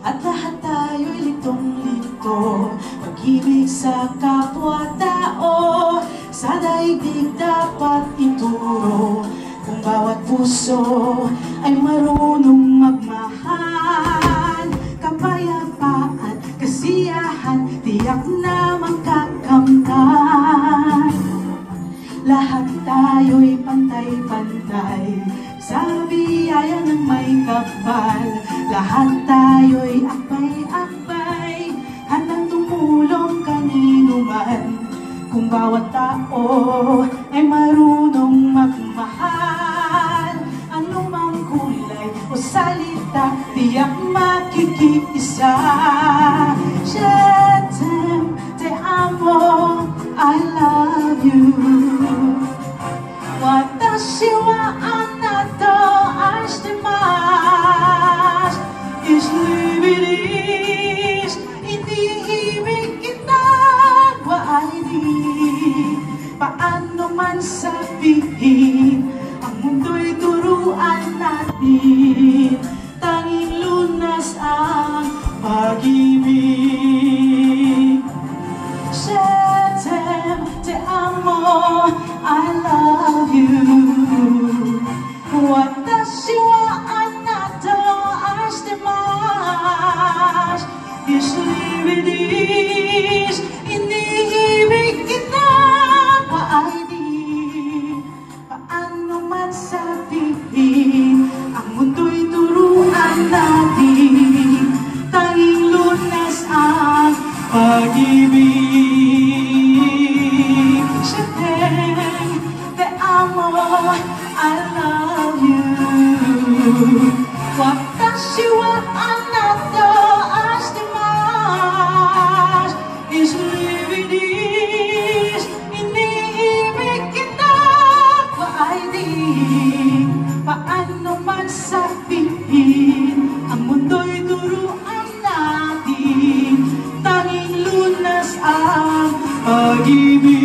At lahat tayo'y litong-lito, pag-ibig sa kapwa-tao, sa daigdig dapat ituro, kung bawat puso ay marunong magmahal. Kapayapaan, kasiyahan, tiyak na magkakamtan. Lahat tayo'y pantay-pantay sa biyaya ng may kapal. Lahat tayo'y akbay-akbay, handang tumulong kanino man, kung bawat tao ay marunong magmahal. Anumang kulay o salita, tiyak makikiisa. Je t'aime, te amo, I love you. Watashi wa anata o shitemasu. Ich liebe dich, iniibig kita, wa di. Paano man sabihin, ang mundo'y turuan natin, tanging lunas ang pag-ibig. Je t'aime, te amo, I love you. Watashi wa anata o shitemasu. Ich liebe dich, iniibig kita, wa di. Paano man sabihin, ang mundo'y turuan natin, tanging lunas ang pag-ibig. Je t'aime, te amo, I love you. Watashi wa anata o shitemasu. Ich liebe dich, iniibig kita, wa di. Paano man sabihin, ang mundo'y turuan natin, tanging lunas ang pag-ibig.